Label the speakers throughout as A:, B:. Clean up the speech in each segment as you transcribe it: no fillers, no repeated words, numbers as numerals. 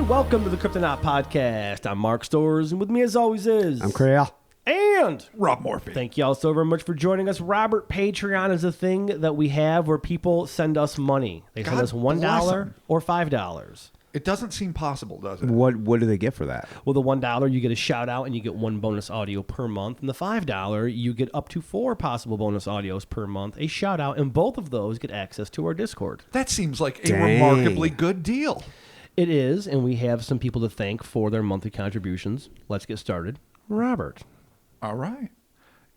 A: welcome to the Cryptonaut podcast. I'm Mark Storrs, and with me as always is...
B: I'm Creel.
A: And...
C: Rob Morphy.
A: Thank you all so very much for joining us. Robert, Patreon is a thing that we have where people send us money. They send us $1 or $5.
C: It doesn't seem possible, does it?
B: What do they get for that?
A: Well, the $1, you get a shout out and you get one bonus audio per month. And the $5, you get up to 4 possible bonus audios per month, a shout out, and both of those get access to our Discord.
C: That seems like a remarkably good deal.
A: It is, and we have some people to thank for their monthly contributions. Let's get started. Robert.
C: All right.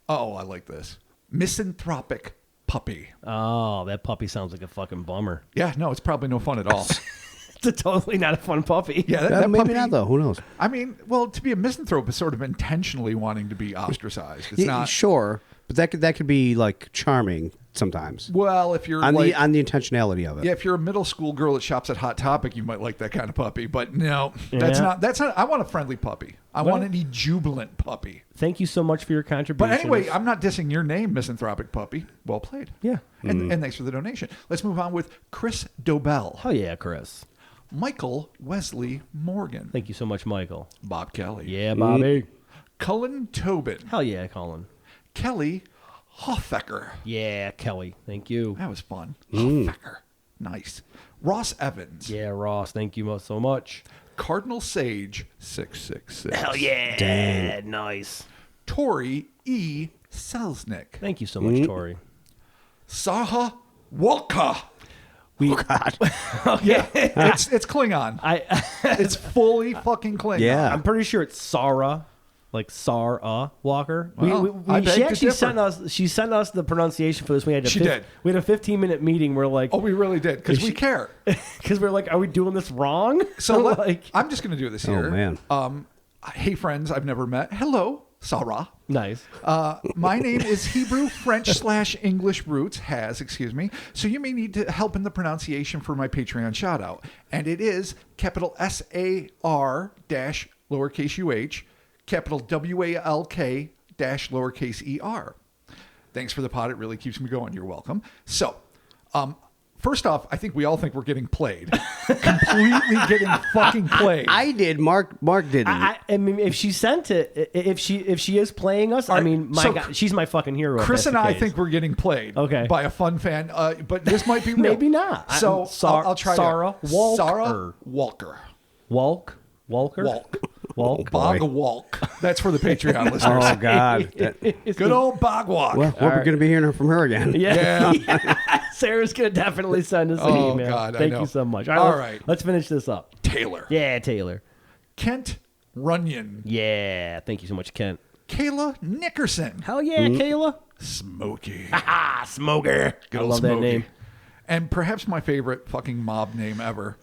C: Oh, I like this. Misanthropic puppy.
A: Oh, that puppy sounds like a fucking bummer.
C: Yeah, no, it's probably no fun at all.
A: It's totally not a fun puppy.
C: Yeah, that
B: maybe
C: puppy,
B: not, though. Who knows?
C: I mean, well, to be a misanthrope is sort of intentionally wanting to be ostracized. It's not...
B: Sure, but that could be, like, charming sometimes.
C: Well, if you're
B: on
C: like...
B: the intentionality of it.
C: Yeah, if you're a middle school girl that shops at Hot Topic, you might like that kind of puppy. But no, that's not... I want a friendly puppy. I want an jubilant puppy.
A: Thank you so much for your contribution.
C: But anyway, I'm not dissing your name, Misanthropic Puppy. Well played.
A: Yeah.
C: And thanks for the donation. Let's move on with Chris Dobell.
A: Oh, yeah, Chris.
C: Michael Wesley Morgan.
A: Thank you so much, Michael.
C: Bob Kelly.
A: Yeah, Bobby.
C: Cullen Tobin.
A: Hell yeah, Colin.
C: Kelly Hoffecker.
A: Yeah, Kelly. Thank you.
C: That was fun. Hoffecker. Nice. Ross Evans.
A: Yeah, Ross. Thank you so much.
C: Cardinal Sage 666.
A: Hell yeah.
B: Dang.
A: Nice.
C: Tori E. Selznick.
A: Thank you so much, Tori.
C: Saha Walka.
B: Oh, God.
C: Yeah, it's Klingon. It's fully fucking Klingon.
B: Yeah.
A: I'm pretty sure it's Sarah, like Sarah Walker.
C: Well, I beg
A: she
C: to
A: actually
C: differ.
A: sent us the pronunciation for this. We had
C: She did.
A: We had a 15-minute meeting. We're like,
C: Oh, we really did, because we care.
A: because we're like, are we doing this wrong?
C: So
A: like,
C: I'm just going to do this here.
B: Oh, man.
C: Hey, friends I've never met. Hello, Sarah.
A: nice.
C: My name is Hebrew, French / English roots, excuse me. So you may need to help in the pronunciation for my Patreon shout out. And it is capital SAR dash lowercase UH, capital WALK dash lowercase ER. Thanks for the pod. It really keeps me going. You're welcome. So, first off, I think we all think we're getting played. Completely getting fucking played.
B: I did. Mark didn't.
A: I mean, if she sent it, if she is playing us, I mean, my God, she's my fucking hero.
C: Chris and I think we're getting played.
A: Okay.
C: By a fun fan, but this might be real.
A: Maybe not.
C: So I'll try.
A: Sarah Walker.
C: Sarah Walker.
A: Walker. Walk.
C: Bog Walk. That's for the Patreon listeners.
B: Oh, God.
C: Good old Bog Walk.
B: Well, we're going to be hearing from her again.
A: Yeah. Sarah's going to definitely send us an email.
C: God,
A: Thank
C: I know.
A: you so much.
C: All right.
A: Let's finish this up.
C: Taylor.
A: Yeah, Taylor.
C: Kent Runyon.
A: Yeah. Thank you so much, Kent.
C: Kayla Nickerson.
A: Hell yeah, Kayla.
C: Smokey.
A: Ah, Smoker.
C: Good
A: I
C: old
A: love
C: Smokey.
A: that name.
C: And perhaps my favorite fucking mob name ever,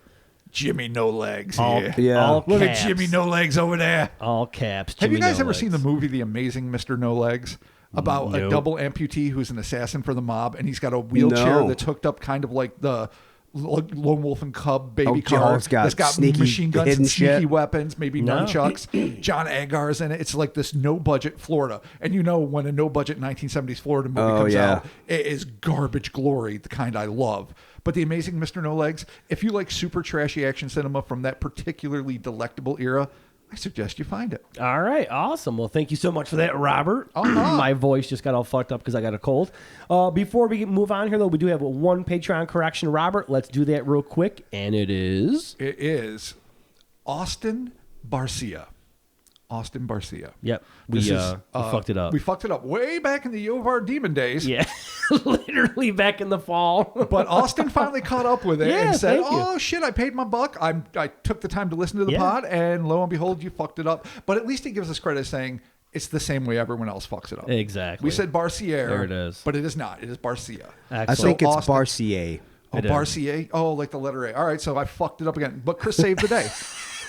C: Jimmy No Legs.
A: All,
B: Yeah.
A: all
C: Look
A: caps.
C: at Jimmy No Legs over there.
A: All caps.
C: Have you
A: Jimmy
C: guys
A: No
C: ever seen the
A: Legs.
C: movie The Amazing Mr. No Legs? About a
A: Nope.
C: double amputee who's an assassin for the mob, and he's got a wheelchair
B: No.
C: that's hooked up kind of like the Lone Wolf and Cub baby
B: Oh,
C: car.
B: it's got
C: that's got
B: sneaky
C: machine guns
B: hidden
C: and sneaky
B: shit.
C: weapons, maybe
A: No.
C: nunchucks. John Agar's in it. It's like this no-budget Florida. And you know when a no-budget 1970s Florida movie comes out, it is garbage glory, the kind I love. But The Amazing Mr. No Legs, if you like super trashy action cinema from that particularly delectable era, I suggest you find it.
A: All right, awesome. Well, thank you so much for that, Robert. My voice just got all fucked up because I got a cold. Before we move on here, though, we do have one Patreon correction, Robert. Let's do that real quick, and it is...
C: It is Austin Barcia. Austin Barcia.
A: Yep, we fucked it up.
C: We fucked it up way back in the Yovar Demon days.
A: Yeah, literally back in the fall.
C: But Austin finally caught up with it
A: Yeah,
C: and said,
A: thank you.
C: "Oh shit, I paid my buck. I took the time to listen to the
A: Yeah.
C: pod, and lo and behold, you fucked it up." But at least he gives us credit saying it's the same way everyone else fucks it up.
A: Exactly.
C: We said Barcier.
A: There it is.
C: But it is not. It is Barcia.
A: Excellent.
B: I think it's
C: Austin-
B: Barcier.
C: Oh,
A: It is.
C: Barcier? Oh, like the letter A. All right, so I fucked it up again. But Chris saved the day.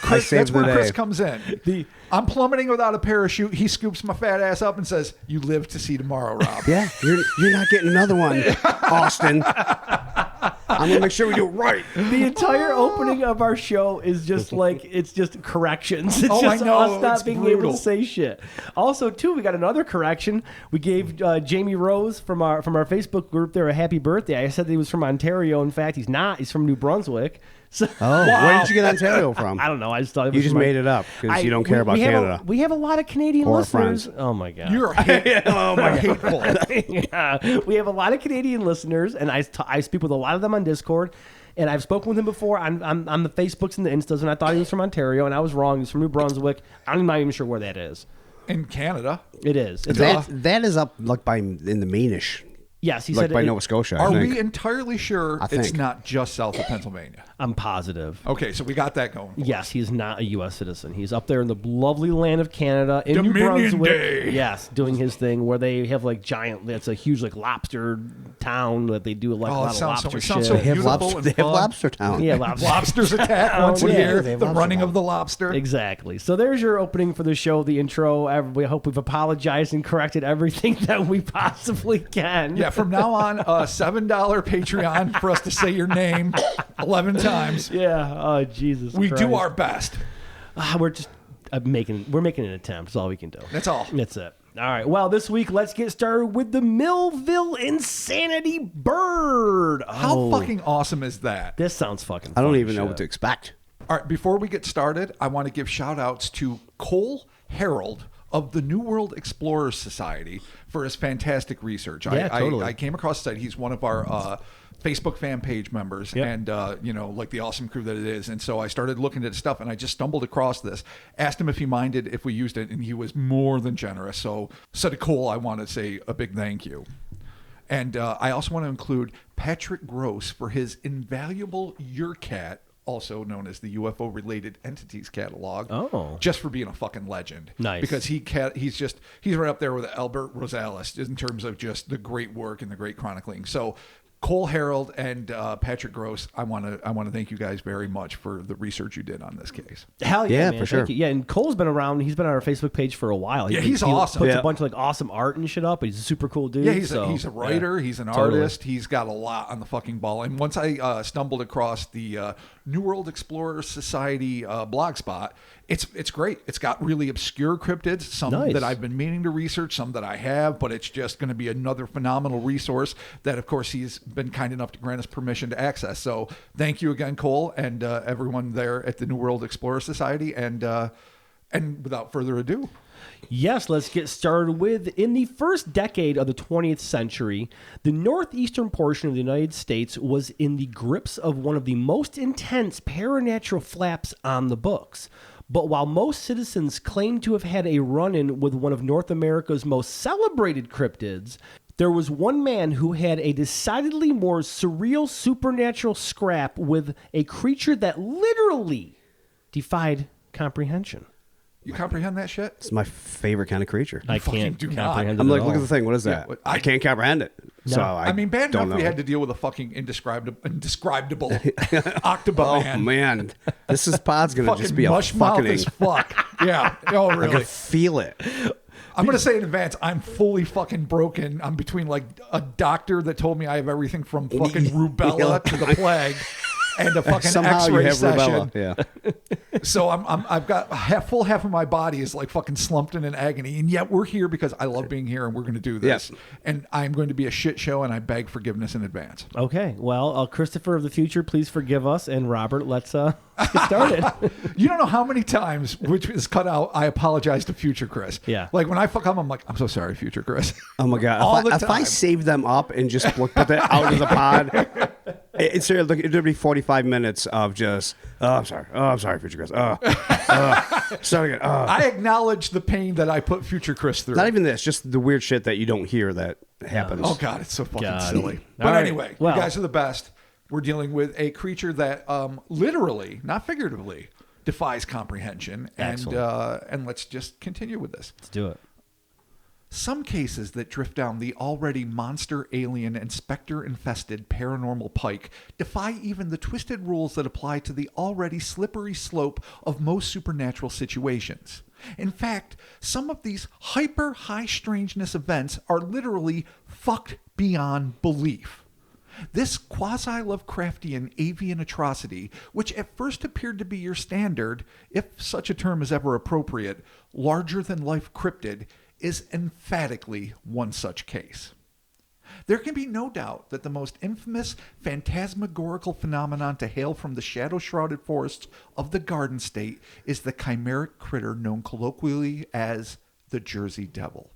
B: I saved
C: That's where
B: the
C: Chris
B: day.
C: comes in. I'm plummeting without a parachute. He scoops my fat ass up and says, "You live to see tomorrow, Rob."
B: Yeah, you're not getting another one, Austin. I'm gonna make sure we do it right.
A: The entire opening of our show is just like, it's just corrections. It's
C: Oh,
A: just
C: I know.
A: us not
C: It's
A: being
C: brutal.
A: able to say shit. Also, too, we got another correction. We gave Jamie Rose from our Facebook group there a happy birthday. I said that he was from Ontario. In fact, he's not. He's from New Brunswick. So,
B: Where did you get Ontario from?
A: I don't know. I just thought it was
B: You just made it up because you don't care about Canada.
A: We have a lot of Canadian
B: Or
A: listeners.
B: friends.
A: Oh my god,
C: You're hateful.
A: yeah, we have a lot of Canadian listeners, and I speak with a lot of them on Discord. And I've spoken with him before on the Facebooks and the Instas, and I thought he was from Ontario, and I was wrong. He's from New Brunswick. I'm not even sure where that is.
C: In Canada.
A: It is.
B: That is up like in the Mainish.
A: Yes, he
B: like
A: said
B: by Nova Scotia.
C: Are
B: I think.
C: we entirely sure it's
B: think.
C: not just south of Pennsylvania?
A: I'm positive.
C: Okay, so we got that going.
A: Yes, he's not a U.S. citizen. He's up there in the lovely land of Canada in New
C: Dominion
A: Brunswick.
C: Day.
A: Yes, doing his thing where they have like giant. It's a huge like lobster town that they do like a lot of lobster shit.
C: So
B: They have
C: beautiful and
B: They have
C: fun.
B: Lobster Town.
A: Yeah, lobster.
C: Lobsters attack once a
A: Yeah,
C: year.
B: they have
C: The
B: lobster
C: running
B: town.
C: of the lobster.
A: Exactly. So there's your opening for the show, the intro. We hope we've apologized and corrected everything that we possibly can.
C: Yeah, from now on, $7 Patreon for us to say your name 11 times.
A: Yeah. Oh Jesus.
C: We
A: Christ.
C: do our best.
A: We're just making an attempt. That's all we can do.
C: That's all.
A: That's it. All right. Well, this week, let's get started with the Millville Insanity Bird.
C: How fucking awesome is that?
A: This sounds fucking
B: I don't
A: fun
B: even know
A: shit.
B: what to expect.
C: All right, before we get started, I want to give shout outs to Cole Harold of the New World Explorers Society for his fantastic research.
A: Yeah, totally.
C: I came across that. He's one of our Facebook fan page members,
A: Yep.
C: and like the awesome crew that it is. And so I started looking at stuff, and I just stumbled across this. Asked him if he minded if we used it, and he was more than generous. So to Cole, I want to say a big thank you. And I also want to include Patrick Gross for his invaluable URCAT, also known as the UFO Related Entities Catalog.
A: Oh.
C: Just for being a fucking legend.
A: Nice.
C: Because he's right up there with Albert Rosales in terms of just the great work and the great chronicling. So Cole Harold and Patrick Gross, I want to thank you guys very much for the research you did on this case.
A: Hell yeah,
B: Yeah,
A: man.
B: for sure.
A: Thank you. Yeah, and Cole's been around. He's been on our Facebook page for a while.
C: Yeah, he's awesome.
A: Puts
B: Yeah.
A: a bunch of like awesome art and shit up. He's a super cool dude.
C: Yeah, he's
A: so,
C: a writer.
A: yeah.
C: He's an
A: Totally.
C: artist. He's got a lot on the fucking ball. And once I stumbled across the New World Explorers Society blog spot, it's great. It's got really obscure cryptids, some
A: Nice.
C: that I've been meaning to research, some that I have, but it's just going to be another phenomenal resource that, of course, he's been kind enough to grant us permission to access. So thank you again, Cole, and everyone there at the New World Explorer Society. And without further ado,
A: Yes, let's get started with, in the first decade of the 20th century, the northeastern portion of the United States was in the grips of one of the most intense paranatural flaps on the books. But while most citizens claim to have had a run-in with one of North America's most celebrated cryptids, there was one man who had a decidedly more surreal supernatural scrap with a creature that literally defied comprehension.
C: you comprehend that shit?
B: It's my favorite kind of creature.
A: I
C: fucking
A: can't
C: do not.
A: comprehend it
B: I'm
A: at
B: like, look
A: all.
B: at the thing. What is that?
C: what-
B: I can't comprehend it. So
C: I mean, bad
B: don't
C: enough we
B: know.
C: had to deal with a fucking indescribable octopus
B: Oh
C: man.
B: man, this pod's gonna
C: Fucking
B: just be a
C: mush mouth
B: fucking.
C: as fuck. Yeah. Oh,
B: I
C: really?
B: can feel it.
C: I'm going to say in advance, I'm fully fucking broken. I'm between like a doctor that told me I have everything from fucking rubella to the plague and a fucking
B: Somehow you
C: x-ray
B: have
C: session.
B: rubella. Yeah.
C: So I've got full half of my body is like fucking slumped in an agony. And yet we're here because I love being here and we're going to do this.
B: Yes.
C: And I'm going to be a shit show and I beg forgiveness in advance.
A: Okay, well, Christopher of the future, please forgive us, and Robert, let's get started.
C: You don't know how many times, which is cut out, I apologize to future Chris.
A: Yeah.
C: Like when I fuck up, I'm like, I'm so sorry, future Chris.
B: Oh my god!
C: All the
B: If I
C: time.
B: save them up and just put that out of the pod, it's it'll be 45 minutes of just. Oh, I'm sorry, future Chris. Sorry again.
C: I acknowledge the pain that I put future Chris through.
B: Not even this, just the weird shit that you don't hear that happens.
C: Oh God, it's so fucking
A: God.
C: silly.
A: All
C: But
A: right.
C: anyway,
A: Well-
C: you guys are the best. We're dealing with a creature that literally, not figuratively, defies comprehension. And let's just continue with this.
A: Let's do it.
C: Some cases that drift down the already monster, alien, and specter-infested paranormal pike defy even the twisted rules that apply to the already slippery slope of most supernatural situations. In fact, some of these hyper high strangeness events are literally fucked beyond belief. This quasi-Lovecraftian avian atrocity, which at first appeared to be your standard, if such a term is ever appropriate, larger-than-life cryptid, is emphatically one such case. There can be no doubt that the most infamous phantasmagorical phenomenon to hail from the shadow-shrouded forests of the Garden State is the chimeric critter known colloquially as the Jersey Devil.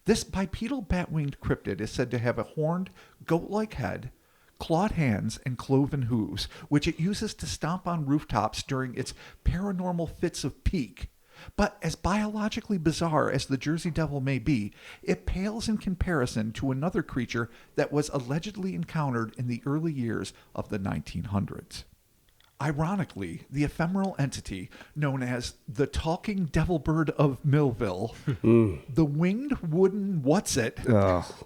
C: This bipedal bat-winged cryptid is said to have a horned, goat-like head, clawed hands, and cloven hooves, which it uses to stomp on rooftops during its paranormal fits of pique. But as biologically bizarre as the Jersey Devil may be, it pales in comparison to another creature that was allegedly encountered in the early years of the 1900s. Ironically, the ephemeral entity known as the talking devil bird of Millville, the winged wooden what's-it,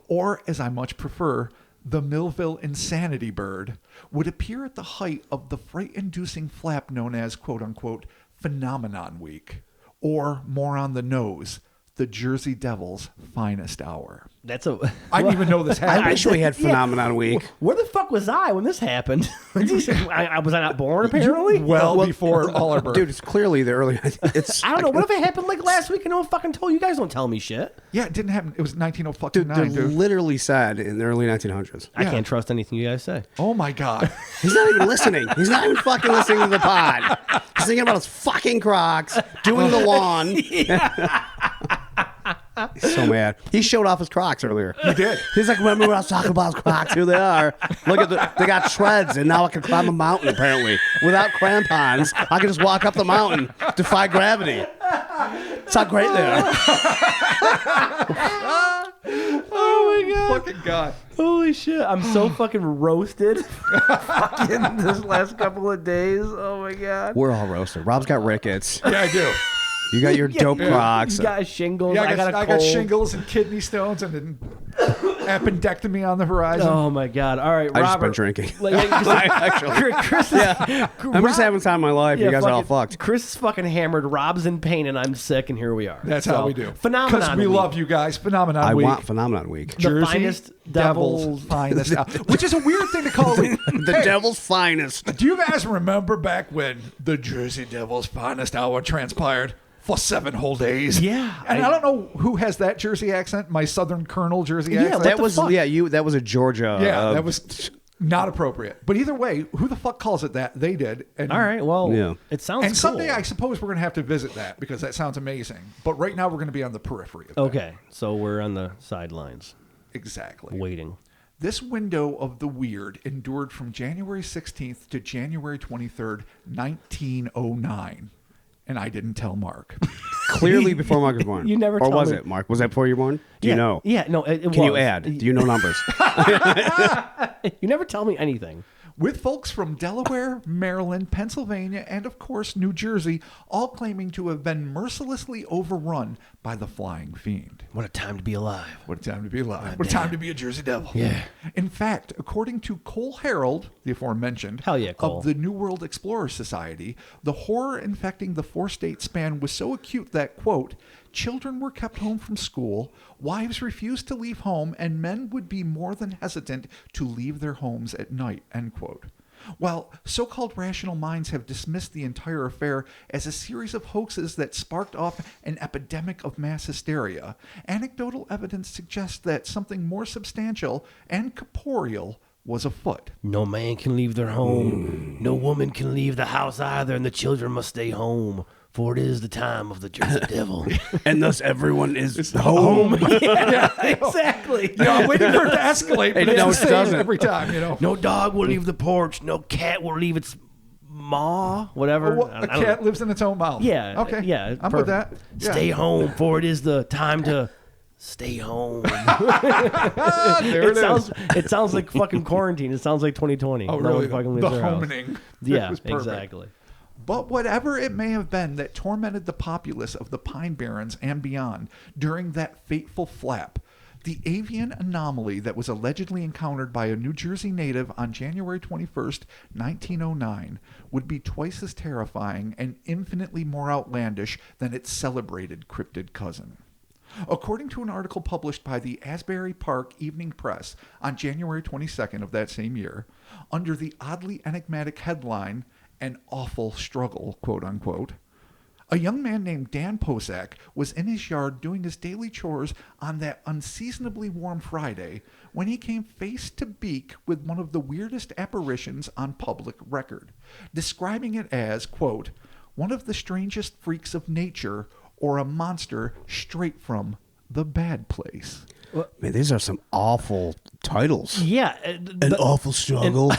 C: or as I much prefer, the Millville insanity bird, would appear at the height of the fright-inducing flap known as quote-unquote Phenomenon Week, or more on the nose, the Jersey Devil's finest hour. I didn't even know this happened.
B: I wish we had Phenomenon Week.
A: Where the fuck was I when this happened? Was I not born, apparently?
C: Well, before all our birth.
B: Dude, it's clearly the early...
A: I don't know. What if it happened like last week and no one fucking told you? You guys don't tell me shit.
C: Yeah, it didn't happen. It was 1909,
B: Dude,
C: dude.
B: literally said in the early 1900s.
A: I can't trust anything you guys say.
C: Oh, my God.
B: He's not even listening. He's not even fucking listening to the pod. He's thinking about his fucking Crocs, doing the lawn. He's so mad. He showed off his Crocs earlier.
C: He did.
B: He's like, remember when I was talking about his Crocs? Here they are. Look at they got treads, and now I can climb a mountain, apparently. Without crampons, I can just walk up the mountain, defy gravity. It's how great they are.
A: Oh my god.
C: Fucking God.
A: Holy shit. I'm so fucking roasted fucking this last couple of days. Oh my god.
B: We're all roasted. Rob's got rickets.
C: Yeah, I do.
B: You got your dope Crocs.
A: You got shingles.
C: Yeah,
A: I got a
C: I
A: cold.
C: got shingles and kidney stones and an appendectomy on the horizon.
A: Oh my god. All right,
B: I just
A: Robert.
B: been drinking.
A: Actually, Chris is,
B: I'm just having time of my life. You guys are all fucked.
A: Chris is fucking hammered. Rob's in pain, and I'm sick, and here we are.
C: That's how we do.
A: Phenomenon
C: Because we
A: week.
C: love you guys. Phenomenon
B: I
C: Week.
B: want Phenomenon Week.
A: The
C: Jersey
A: finest
C: Devil's
A: devil's
C: finest hour. Which is a weird thing to call it.
B: The devil's finest.
C: Do you guys remember back when the Jersey Devil's finest hour transpired for 7 whole days?
A: Yeah.
C: And I don't know who has that Jersey accent, my Southern Colonel Jersey
A: Yeah,
C: accent.
B: That was
A: fuck?
B: that was a Georgia.
C: that was not appropriate. But either way, who the fuck calls it that? They did. And,
A: All right. Well,
B: Yeah.
A: it sounds
C: And someday
A: cool.
C: I suppose we're going to have to visit that because that sounds amazing. But right now we're going to be on the periphery of that.
A: Okay. So we're on the sidelines
C: Exactly.
A: waiting.
C: This window of the weird endured from January 16th to January 23rd, 1909. And I didn't tell Mark.
B: Clearly before Mark was born.
A: You never
B: Or
A: told
B: was
A: me.
B: it, Mark? Was that before you were born? Do you know?
A: Yeah. No. It
B: Can you
A: was.
B: add? Do you know numbers?
A: You never tell me anything.
C: With folks from Delaware, Maryland, Pennsylvania, and of course New Jersey, all claiming to have been mercilessly overrun by the flying fiend.
A: What a time to be alive.
C: What a time to be alive. What a time to be a Jersey Devil.
A: Yeah.
C: In fact, according to Cole Harold, the aforementioned,
A: Hell yeah, Cole.
C: of the New World Explorer Society, the horror infecting the 4-state span was so acute that, quote, children were kept home from school, wives refused to leave home, and men would be more than hesitant to leave their homes at night, end quote. While so-called rational minds have dismissed the entire affair as a series of hoaxes that sparked off an epidemic of mass hysteria, anecdotal evidence suggests that something more substantial and corporeal was afoot.
A: No man can leave their home. No woman can leave the house either, and the children must stay home. For it is the time of the Jersey Devil.
B: And thus everyone is home.
A: Yeah, exactly.
C: I'm waiting for it to escalate, but
B: And
C: it's
B: no,
C: the
B: it
C: same
B: doesn't.
C: every time, you know.
A: No dog will leave the porch. No cat will leave its maw. Whatever.
C: Well,
A: I
C: a
A: don't
C: cat
A: know.
C: lives in its own mouth.
A: Yeah.
C: Okay.
A: Yeah.
C: I'm with that. Yeah.
A: Stay home, for it is the time to stay home.
C: There it is.
A: It sounds like fucking quarantine. It sounds like 2020.
C: Oh,
A: No
C: really?
A: one fucking leaves
C: The
A: their house.
C: homening.
A: Yeah,
C: It was perfect.
A: exactly.
C: But whatever it may have been that tormented the populace of the Pine Barrens and beyond during that fateful flap, the avian anomaly that was allegedly encountered by a New Jersey native on January 21st, 1909, would be twice as terrifying and infinitely more outlandish than its celebrated cryptid cousin. According to an article published by the Asbury Park Evening Press on January 22nd of that same year, under the oddly enigmatic headline, An Awful Struggle, quote unquote, A young man named Dan Posak was in his yard doing his daily chores on that unseasonably warm Friday when he came face to beak with one of the weirdest apparitions on public record, describing it as, quote, one of the strangest freaks of nature or a monster straight from the bad place.
B: Man, these are some awful titles.
A: Yeah.
B: An awful struggle.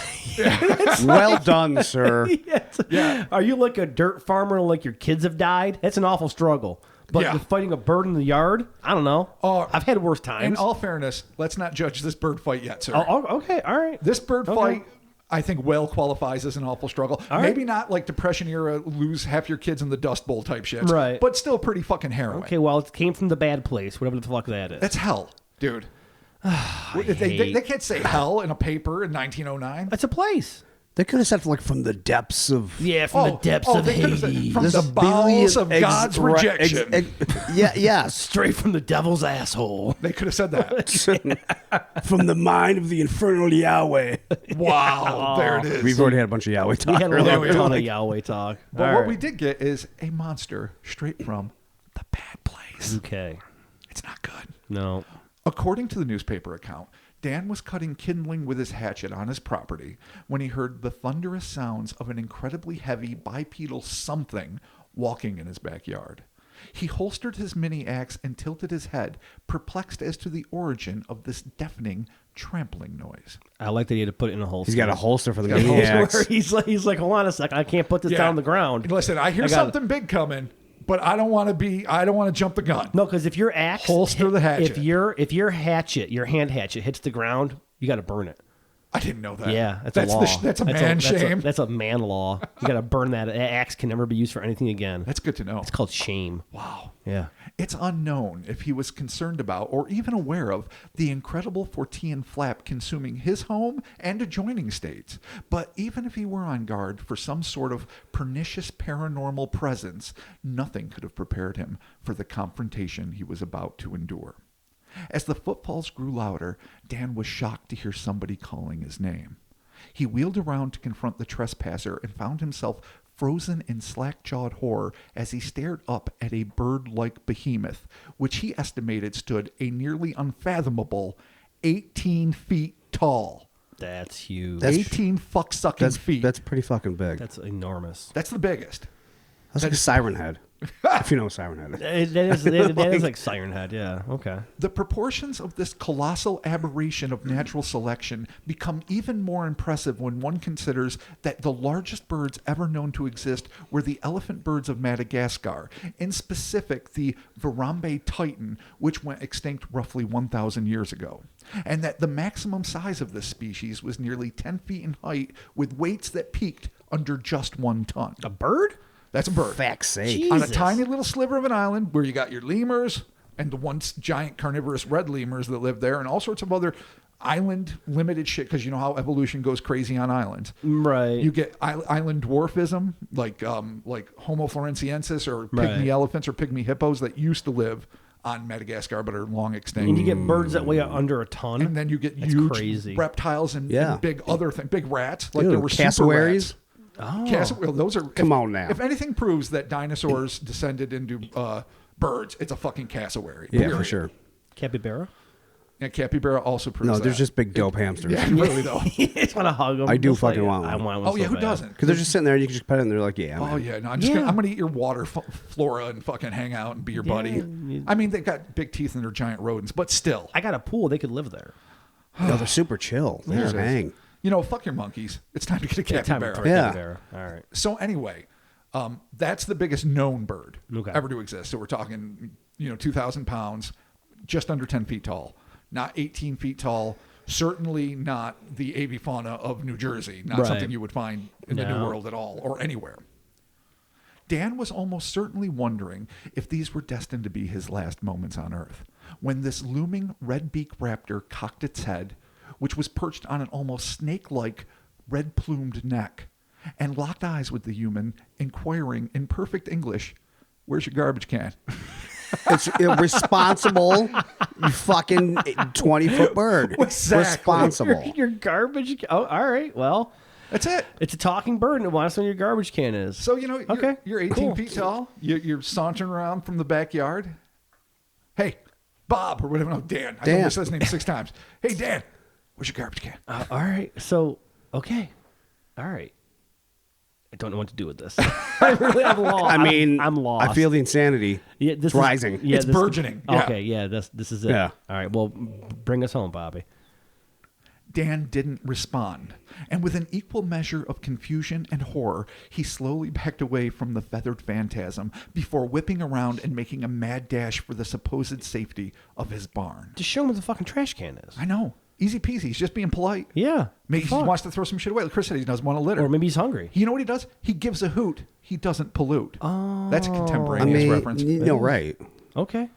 B: Well done, sir.
A: Yes. Yeah. Are you like a dirt farmer and like your kids have died? That's an awful struggle. But
C: Yeah.
A: you're fighting a bird in the yard? I don't know. I've had worse times.
C: In all fairness, let's not judge this bird fight yet, sir.
A: Oh, okay. All right.
C: This bird fight, I think, well qualifies as an awful struggle.
A: All
C: Maybe not like Depression era, lose half your kids in the Dust Bowl type shit.
A: Right.
C: But still pretty fucking harrowing.
A: Okay, well, it came from the bad place, whatever the fuck that is.
C: That's hell, dude. They can't say hell in a paper in 1909.
A: That's a place.
B: They could have said like from the depths of
A: Yeah, from the depths of
C: they could have said,
A: Hades.
C: from
B: There's
C: the
B: a
C: bowels of
B: billion
C: God's rejection.
B: Yes.
A: Straight from the devil's asshole.
C: They could have said that.
B: From the mind of the infernal Yahweh.
C: Wow, there it is.
B: We've already had a bunch of Yahweh
A: We
B: talk.
A: had a
B: earlier.
A: ton of Yahweh talk.
C: But
A: All
C: what
A: right.
C: we did get is a monster straight from the bad place.
A: Okay.
C: It's not good.
A: No.
C: According to the newspaper account, Dan was cutting kindling with his hatchet on his property when he heard the thunderous sounds of an incredibly heavy bipedal something walking in his backyard. He holstered his mini axe and tilted his head, perplexed as to the origin of this deafening trampling noise.
A: I like that he had to put it in a holster.
B: He's got a holster for the
C: got a
B: maniacs.
A: Where he's like, hold on a sec, I can't put this down on the ground.
C: Listen, I hear
A: I got
C: something big coming, but I don't want to jump the gun.
A: No, because if your axe
C: Holster the hatchet.
A: If your hatchet, your hand hatchet hits the ground, you got to burn it.
C: I didn't know that.
A: Yeah, that's
C: that's
A: a law.
C: That's a man shame.
A: That's a man law. You got to burn that. That axe can never be used for anything again.
C: That's good to know.
A: It's called shame.
C: Wow.
A: Yeah.
C: It's unknown if he was concerned about or even aware of the incredible Fortean flap consuming his home and adjoining states. But even if he were on guard for some sort of pernicious paranormal presence, nothing could have prepared him for the confrontation he was about to endure. As the footfalls grew louder, Dan was shocked to hear somebody calling his name. He wheeled around to confront the trespasser and found himself frozen in slack-jawed horror as he stared up at a bird-like behemoth, which he estimated stood a nearly unfathomable 18 feet tall.
A: That's huge.
C: 18 fuck-sucking feet.
B: That's pretty fucking big.
A: That's enormous.
C: That's the biggest.
B: That's like a siren head. If you know what siren head is.
A: That is like Siren Head. Yeah. Okay.
C: The proportions of this colossal aberration of natural selection become even more impressive when one considers that the largest birds ever known to exist were the elephant birds of Madagascar, in specific the Varambe titan, which went extinct roughly 1,000 years ago, and that the maximum size of this species was nearly 10 feet in height with weights that peaked under just 1 ton.
A: A bird?
C: That's a bird.
B: Fuck's sake.
A: Jeez.
C: On a
A: Jesus.
C: tiny little sliver of an island where you got your lemurs and the once giant carnivorous red lemurs that live there and all sorts of other island limited shit, because you know how evolution goes crazy on islands.
A: Right.
C: You get island dwarfism like Homo floresiensis or pygmy
A: Right.
C: elephants or pygmy hippos that used to live on Madagascar but are long extinct.
A: And you get birds that weigh under a ton.
C: And then you get
A: That's
C: huge
A: crazy.
C: reptiles and,
B: Yeah.
C: and big other things, big rats. Like
B: Ew,
C: there were super
B: cassowaries?
C: rats. Well, those are.
B: Come on now.
C: If anything proves that dinosaurs descended into birds, it's a fucking cassowary.
B: Yeah,
C: period.
B: for sure.
A: Capybara?
C: And capybara also proves
B: No,
C: that.
B: there's just big dope hamsters.
C: Yeah, really though.
A: I just want to hug them.
B: I do
A: Just
B: fucking want one.
A: I want one.
C: Oh yeah,
A: so
C: who
A: bad.
C: doesn't?
B: Because they're just sitting there and you can just pet it and they're like, yeah.
C: Oh
B: man.
C: yeah, no, I'm
A: Yeah.
C: gonna eat your water flora and fucking hang out and be your buddy. I mean, they've got big teeth and they're giant rodents, but still.
A: I got a pool. They could live there.
B: No, they're super chill. They just hang.
C: You know, fuck your monkeys. It's time to get a
A: Time
C: capybara.
A: for a
B: Yeah.
A: capybara. All right.
C: So anyway, that's the biggest known bird
A: Okay.
C: ever to exist. So we're talking, 2,000 pounds, just under 10 feet tall, not 18 feet tall. Certainly not the avifauna of New Jersey. Not
A: Right.
C: something you would find in the New
A: No.
C: World at all or anywhere. Dan was almost certainly wondering if these were destined to be his last moments on Earth, when this looming red-beaked raptor cocked its head, which was perched on an almost snake-like red-plumed neck, and locked eyes with the human, inquiring in perfect English, "Where's your garbage can?"
B: It's irresponsible, you fucking 20-foot bird.
C: Exactly.
B: Responsible.
A: Your garbage. Oh, all right. Well,
C: That's it.
A: It's a talking bird, and it wants to know where your garbage can is.
C: So,
A: Okay,
C: you're 18
A: cool.
C: feet tall. You're sauntering around from the backyard. Hey, Bob, or whatever. No, Dan. I
B: Dan.
C: missed his name 6 times. Hey, Dan, where's your garbage can?
A: All right. So, okay. All right. I don't know what to do with this. I'm lost.
B: I mean,
A: I'm lost.
B: I feel the insanity.
A: Yeah, this
B: It's rising.
C: It's burgeoning. Yeah.
A: Okay, yeah, this is it.
B: Yeah.
A: All right, well, bring us home, Bobby.
C: Dan didn't respond, and with an equal measure of confusion and horror, he slowly backed away from the feathered phantasm before whipping around and making a mad dash for the supposed safety of his barn.
A: Just show him what the fucking trash can is.
C: I know. Easy peasy. He's just being polite.
A: Yeah.
C: Maybe he
A: fuck.
C: wants to throw some shit away. Like Chris said, he doesn't want to litter.
A: Or maybe he's hungry.
C: You know what he does? He gives a hoot. He doesn't pollute.
A: Oh.
C: That's a
B: I
C: contemporaneous
B: mean,
C: reference.
B: right.
A: Okay.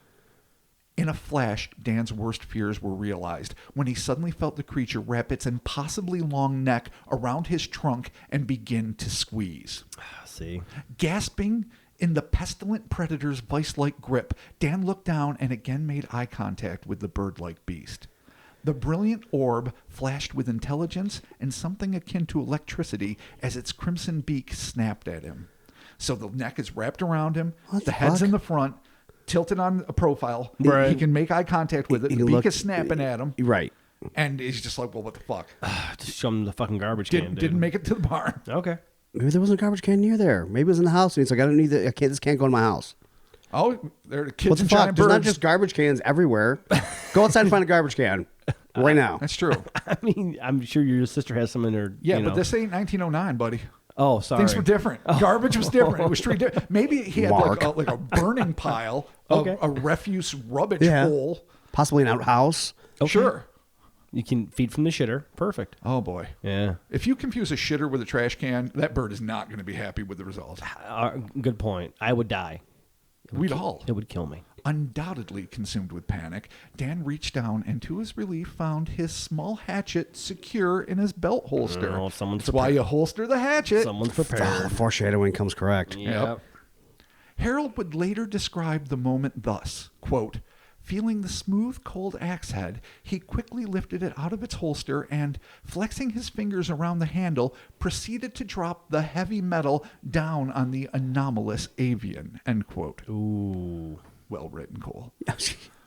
C: In a flash, Dan's worst fears were realized when he suddenly felt the creature wrap its impossibly long neck around his trunk and begin to squeeze.
A: See.
C: Gasping in the pestilent predator's vice-like grip, Dan looked down and again made eye contact with the bird-like beast. The brilliant orb flashed with intelligence and something akin to electricity as its crimson beak snapped at him. So the neck is wrapped around him,
B: What
C: the
B: the
C: head's
B: fuck?
C: in the front, tilted on a profile.
A: Right.
C: He can make eye contact with it.
B: He
C: The
B: can
C: beak
B: look-
C: is snapping at him.
B: Right.
C: And he's just like, well, what the fuck?
A: Just show him the fucking garbage can, dude.
C: Didn't make it to the barn.
A: Okay.
B: Maybe there wasn't a garbage can near there. Maybe it was in the house, and he's like, I don't need the. This can't go in my house.
C: Oh, there are kids
B: What the
C: and
B: fuck?
C: giant
B: There's
C: birds.
B: not just garbage cans everywhere. Go outside and find a garbage can right now.
C: That's true.
A: I mean, I'm sure your sister has some in her.
C: Yeah,
A: you
C: but
A: know.
C: this ain't 1909, buddy.
A: Oh, sorry.
C: Things were different. Garbage was different. It was treated different. Maybe he had
B: Mark.
C: like a burning pile of
A: Okay.
C: a refuse rubbish
B: Yeah.
C: hole.
B: Possibly an outhouse.
A: Okay.
C: Sure.
A: You can feed from the shitter. Perfect.
C: Oh, boy.
A: Yeah.
C: If you confuse a shitter with a trash can, that bird is not going to be happy with the result.
A: Good point. I would die.
C: We'd all.
A: It would kill me.
C: Undoubtedly consumed with panic, Dan reached down and to his relief found his small hatchet secure in his belt holster.
A: Oh, someone's
C: That's why
A: prepared.
C: you holster the hatchet.
A: Someone's
B: Ah,
A: prepared.
B: the foreshadowing comes correct.
A: Yep.
C: Harold would later describe the moment thus, quote, feeling the smooth, cold axe head, he quickly lifted it out of its holster and, flexing his fingers around the handle, proceeded to drop the heavy metal down on the anomalous avian, end quote.
A: Ooh.
C: Well written, Cole.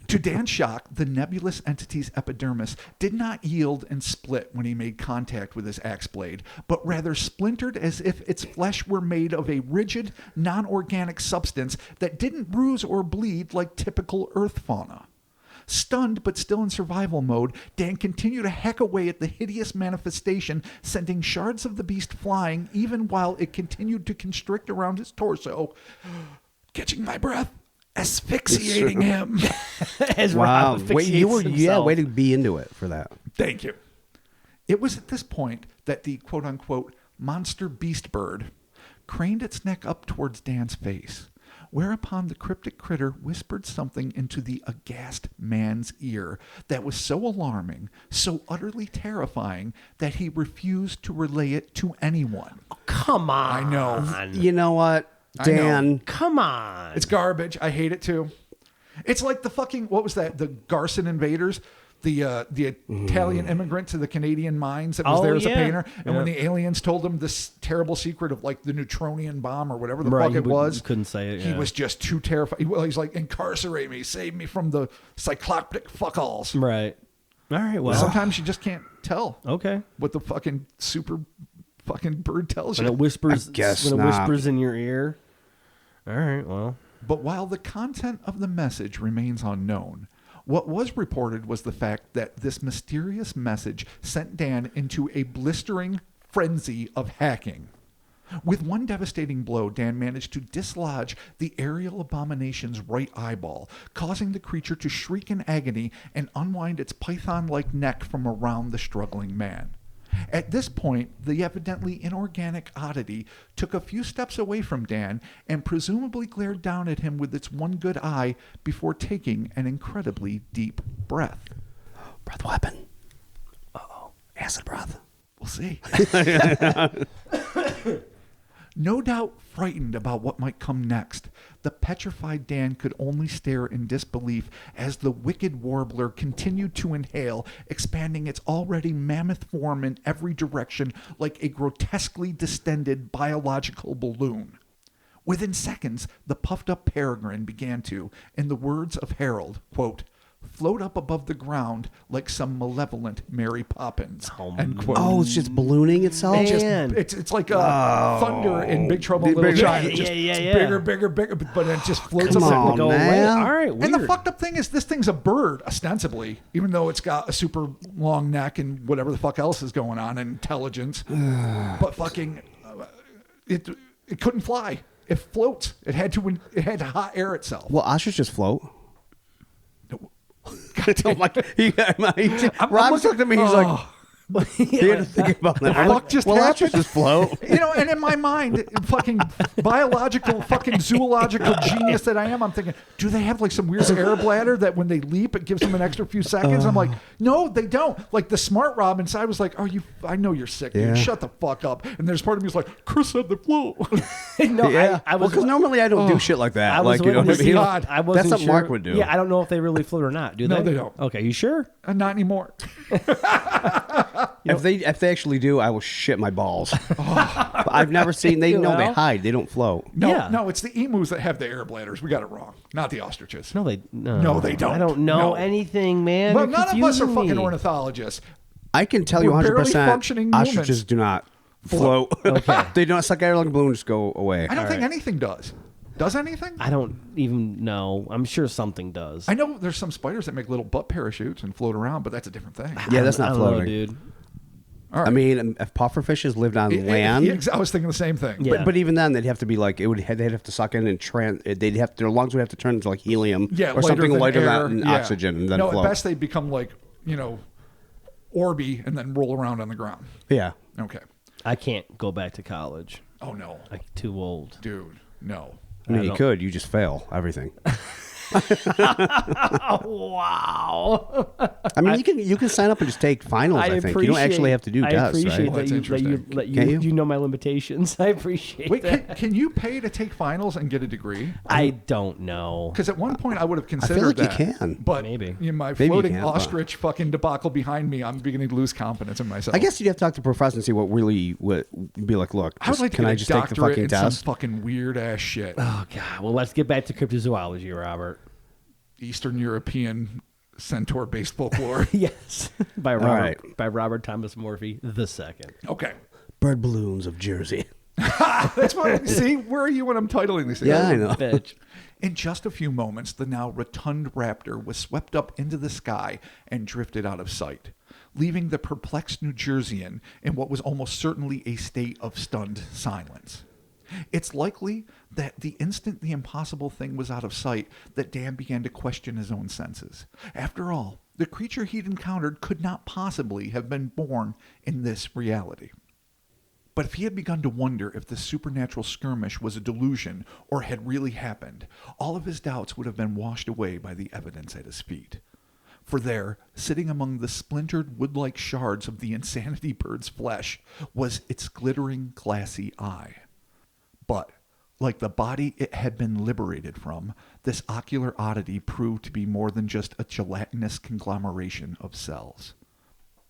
C: To Dan's shock, the nebulous entity's epidermis did not yield and split when he made contact with his axe blade, but rather splintered as if its flesh were made of a rigid, non-organic substance that didn't bruise or bleed like typical earth fauna. Stunned but still in survival mode, Dan continued to hack away at the hideous manifestation, sending shards of the beast flying even while it continued to constrict around his torso, catching my breath, asphyxiating him.
A: As
B: Wow.
A: Rob
B: Wait, you were
A: himself.
B: way to be into it for that.
C: Thank you. It was at this point that the quote-unquote monster beast bird craned its neck up towards Dan's face, whereupon the cryptic critter whispered something into the aghast man's ear that was so alarming, so utterly terrifying, that he refused to relay it to anyone.
A: Come on.
C: I know.
B: You know what,
C: I know.
B: Dan?
A: Come on.
C: It's garbage. I hate it too. It's like the fucking, what was that? The Garson invaders? The Italian immigrant to the Canadian mines that was
A: Oh,
C: there as a
A: yeah.
C: painter. And when
A: Yeah.
C: the aliens told him this terrible secret of like the neutronian bomb or whatever the
A: Right,
C: fuck
A: he
C: it was.
A: couldn't say it,
C: He
A: yeah.
C: was just too terrified. Well, he's like, incarcerate me, save me from the cyclopic fuckalls.
A: Right. All right. Well.
C: Sometimes you just can't tell
A: Okay.
C: what the fucking super fucking bird tells
A: When
C: you.
A: it whispers,
B: I guess
A: when it
B: not.
A: whispers in your ear. All right. Well.
C: But while the content of the message remains unknown, what was reported was the fact that this mysterious message sent Dan into a blistering frenzy of hacking. With one devastating blow, Dan managed to dislodge the aerial abomination's right eyeball, causing the creature to shriek in agony and unwind its python-like neck from around the struggling man. At this point, the evidently inorganic oddity took a few steps away from Dan and presumably glared down at him with its one good eye before taking an incredibly deep breath.
B: Breath weapon. Uh-oh. Acid breath.
C: We'll see. No doubt frightened about what might come next, the petrified Dan could only stare in disbelief as the wicked warbler continued to inhale, expanding its already mammoth form in every direction like a grotesquely distended biological balloon. Within seconds, the puffed-up peregrine began to, in the words of Harold, quote, float up above the ground like some malevolent Mary Poppins. End quote.
B: Oh, it's just ballooning itself?
C: It's like thunder in Big Trouble in Little China. It's just bigger, but it just floats
B: Come
C: up.
B: on,
A: Go
B: man.
A: away. All right, weird.
C: And the fucked up thing is, this thing's a bird, ostensibly, even though it's got a super long neck and whatever the fuck else is going on, and intelligence. But fucking, it couldn't fly. It floats. It had to hot air itself.
B: Well, ostrich just float.
C: God,
B: Rob's looked at me. He's like, you had to think about that.
C: Fuck just
B: well,
C: happened?
B: ostrich just float.
C: And in my mind, fucking biological, fucking zoological genius that I am, I'm thinking, do they have like some weird air bladder that when they leap, it gives them an extra few seconds? I'm like, no, they don't. Like the smart Rob inside was like, I know you're sick, dude. Shut the fuck up. And there's part of me who's like, Chris said the float.
A: No,
B: Yeah.
A: I was
B: because normally I don't do shit like that.
A: I was
B: Like, you know what I
A: waiting to
B: mean?
A: see-
C: God.
A: I wasn't
B: That's what
A: sure.
B: Mark would do.
A: Yeah, I don't know if they really float or not. Do they?
C: No, they don't.
A: Okay, you sure?
C: Not anymore.
B: If they actually do, I will shit my balls. But I've never seen. They know they hide. They don't float.
C: No, it's the emus that have the air bladders. We got it wrong. Not the ostriches.
A: No,
C: No, they don't.
A: I don't know
C: No.
A: anything, man.
C: Well,
A: You're
C: none of us are
A: confusing
C: fucking
A: me.
C: ornithologists.
B: I can tell you
C: We're barely
B: 100%.
C: functioning
B: Ostriches
C: humans.
B: do not float.
A: Okay.
B: They don't suck air like a balloon. Just go away.
C: I don't think anything does. Does anything?
A: I don't even know. I'm sure something does.
C: I know there's some spiders that make little butt parachutes and float around, but that's a different thing.
B: Yeah, that's
A: I
B: not
A: don't know,
B: floating.
A: dude.
C: All right.
B: I mean, if pufferfishes lived on land,
C: I was thinking the same thing.
A: Yeah.
B: but even then, they'd have to be like they'd have to suck in and their lungs would have to turn into like helium or something lighter than oxygen and then
C: no,
B: float.
C: at best they become like Orby and then roll around on the ground.
B: Yeah.
C: Okay.
A: I can't go back to college.
C: Oh no,
A: I'm too old.
C: dude, no.
B: I mean,
A: I
B: you
A: don't-
B: could. You just fail everything.
A: Oh, wow.
B: I mean, you can sign up and just take finals. I think you don't actually have to do tests,
A: I appreciate
B: right?
A: that,
C: That's
B: Can't you?
A: you know my limitations. I appreciate
C: Wait,
A: that.
C: can you pay to take finals and get a degree?
A: I don't know.
C: Because at one point I would have considered
B: like you
C: that.
B: can.
C: But
A: Maybe.
C: my
B: Maybe you
C: floating
B: can, but-
C: ostrich fucking debacle behind me, I'm beginning to lose confidence in myself.
B: I guess you'd have to talk to the professor and see what really would be like. Look,
C: I would like to
B: can
C: get
B: I
C: a
B: just take the
C: doctorate
B: fucking
C: in some
B: test?
C: fucking weird ass shit.
A: Oh, God. Well, let's get back to cryptozoology, Robert.
C: Eastern European centaur-based folklore.
A: Yes. By
B: right.
A: Robert Thomas Morphy II.
C: Okay.
B: Bird balloons of Jersey.
C: That's what. See, where are you when I'm titling these things?
B: Yeah, I know.
A: Bitch.
C: In just a few moments, the now rotund raptor was swept up into the sky and drifted out of sight, leaving the perplexed New Jerseyan in what was almost certainly a state of stunned silence. It's likely that the instant the impossible thing was out of sight, that Dan began to question his own senses. After all, the creature he'd encountered could not possibly have been born in this reality. But if he had begun to wonder if the supernatural skirmish was a delusion or had really happened, all of his doubts would have been washed away by the evidence at his feet. For there, sitting among the splintered wood-like shards of the insanity bird's flesh, was its glittering, glassy eye. But, like the body it had been liberated from, this ocular oddity proved to be more than just a gelatinous conglomeration of cells.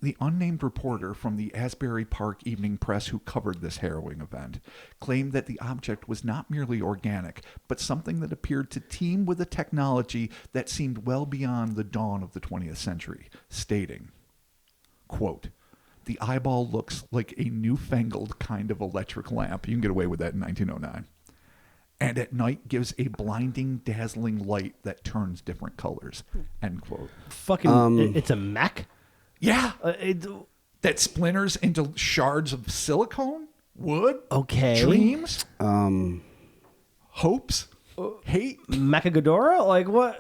C: The unnamed reporter from the Asbury Park Evening Press who covered this harrowing event claimed that the object was not merely organic, but something that appeared to teem with a technology that seemed well beyond the dawn of the 20th century, stating, quote, "The eyeball looks like a newfangled kind of electric lamp." You can get away with that in 1909. "And at night gives a blinding, dazzling light that turns different colors." End quote.
A: Fucking, it's a mech?
C: Yeah. That splinters into shards of silicone, wood,
A: Okay.
C: dreams, hopes, hate,
A: Mechagodora? Like, what?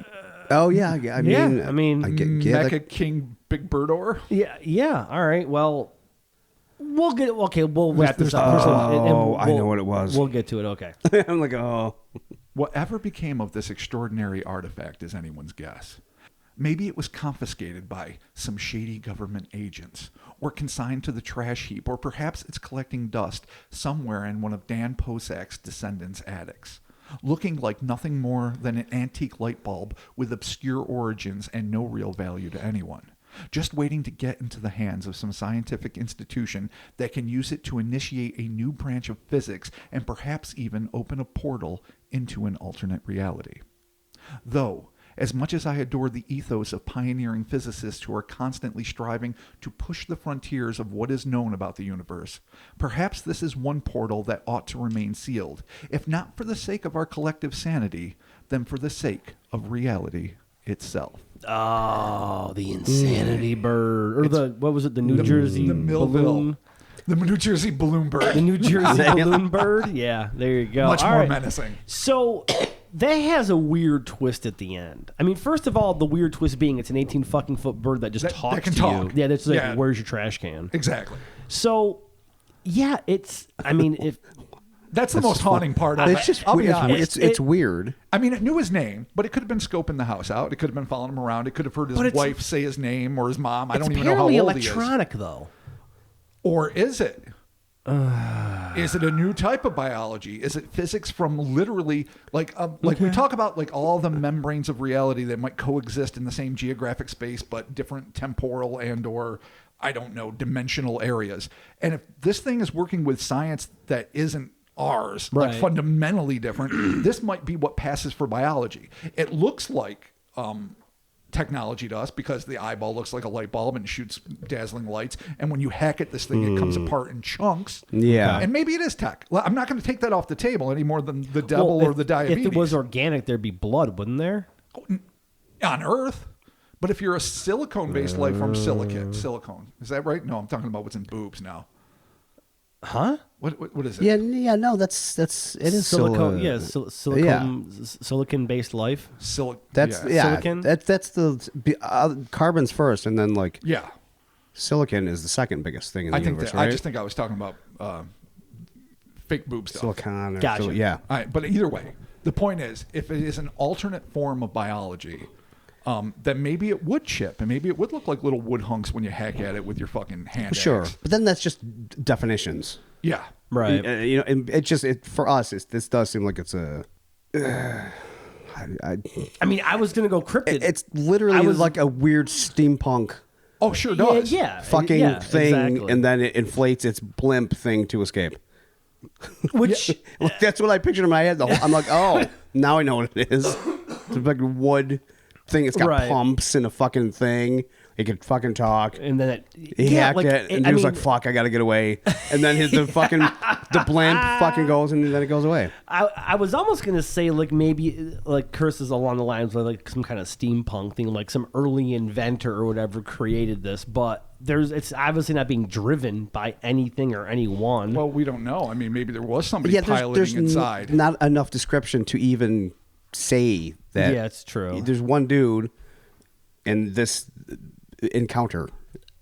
B: Oh yeah, I mean, I get
C: Mecha
B: that.
C: King Big Birdor.
A: Yeah. All right. Well, we'll wrap this up.
B: I know what it was.
A: We'll get to it. Okay.
B: I'm like, oh.
C: Whatever became of this extraordinary artifact is anyone's guess. Maybe it was confiscated by some shady government agents, or consigned to the trash heap, or perhaps it's collecting dust somewhere in one of Dan Posak's descendants' attics, looking like nothing more than an antique light bulb with obscure origins and no real value to anyone, just waiting to get into the hands of some scientific institution that can use it to initiate a new branch of physics and perhaps even open a portal into an alternate reality. Though, as much as I adore the ethos of pioneering physicists who are constantly striving to push the frontiers of what is known about the universe, perhaps this is one portal that ought to remain sealed, if not for the sake of our collective sanity, then for the sake of reality itself.
A: Oh, the insanity bird. Or what was it? The New Jersey
C: the Millville.
A: balloon.
C: The New Jersey balloon bird.
A: The New Jersey balloon bird? Yeah, there you go.
C: Much
A: All
C: more
A: right.
C: menacing.
A: So that has a weird twist at the end. I mean, first of all, the weird twist being it's an 18-fucking-foot bird that just talks
C: that can
A: to
C: talk.
A: you. Yeah, that's like,
C: Yeah.
A: where's your trash can?
C: Exactly.
A: So, yeah, it's, I mean, if...
C: That's the most haunting part of it.
B: It's just
C: I'll be
B: weird.
C: honest.
B: It's weird.
C: I mean, it knew his name, but it could have been scoping the house out. It could have been following him around. It could have heard his wife say his name or his mom. I don't even know how old
A: he is.
C: he
A: It's apparently electronic, though.
C: Or is it? Is it a new type of biology? Is it physics from literally we talk about like all the membranes of reality that might coexist in the same geographic space but different temporal and or I don't know dimensional areas. And if this thing is working with science that isn't ours, like
A: Right.
C: fundamentally different, this might be what passes for biology. It looks like technology to us because the eyeball looks like a light bulb and shoots dazzling lights. And when you hack at this thing, it comes apart in chunks.
B: Yeah.
C: And maybe it is tech. Well, I'm not going to take that off the table any more than the devil or the diabetes.
A: If it was organic, there'd be blood, wouldn't there?
C: On Earth. But if you're a silicone-based life form, silicone. Is that right? No, I'm talking about what's in boobs now.
A: Huh?
C: What is it?
B: Yeah, no, it is
A: Silicone,
B: yeah.
A: silicon-based life.
B: That's
A: Silicon?
B: That's the carbon's first, and then like
C: Yeah.
B: silicon is the second biggest thing in the universe, right?
C: I just think I was talking about fake boob stuff.
B: Silicon.
A: Gotcha.
B: Yeah.
C: All right, but either way, the point is, if it is an alternate form of biology, then maybe it would chip, and maybe it would look like little wood hunks when you hack at it with your fucking hand.
B: Sure,
C: axe.
B: but then that's just definitions,
C: Yeah.
A: Right.
B: You know, and for us, this does seem like it's a.
A: I mean, I was going to go cryptid.
B: It's literally like a weird steampunk
C: Oh, sure does.
A: Yeah.
B: fucking thing,
A: exactly.
B: and then it inflates its blimp thing to escape.
A: Which,
B: Like, that's what I pictured in my head. I'm like, oh, now I know what it is. It's like a wood thing. It's got
A: Right.
B: pumps and a fucking thing. It can fucking talk.
A: and then
B: He hacked it, and he was like, "Fuck, I gotta get away." And then the blimp fucking goes, and then it goes away.
A: I was almost gonna say like maybe like curses along the lines of like some kind of steampunk thing, like some early inventor or whatever created this, but it's obviously not being driven by anything or anyone.
C: Well, we don't know. I mean, maybe there was somebody piloting inside.
B: Not enough description to even say that.
A: Yeah, it's true.
B: There's one dude, and this encounter,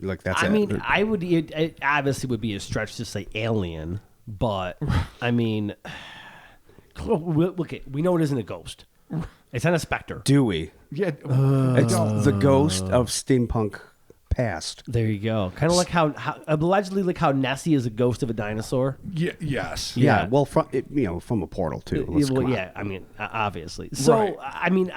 B: like that's it.
A: I mean, it obviously would be a stretch to say alien, but I mean, we know it isn't a ghost. It's not a specter.
B: Do we?
C: Yeah.
B: It's the ghost of steampunk past.
A: There you go. Kind of like how allegedly like how Nessie is a ghost of a dinosaur.
C: Yes.
B: Yeah. Well, from a portal too.
A: I mean, obviously. So
C: Right.
A: I mean,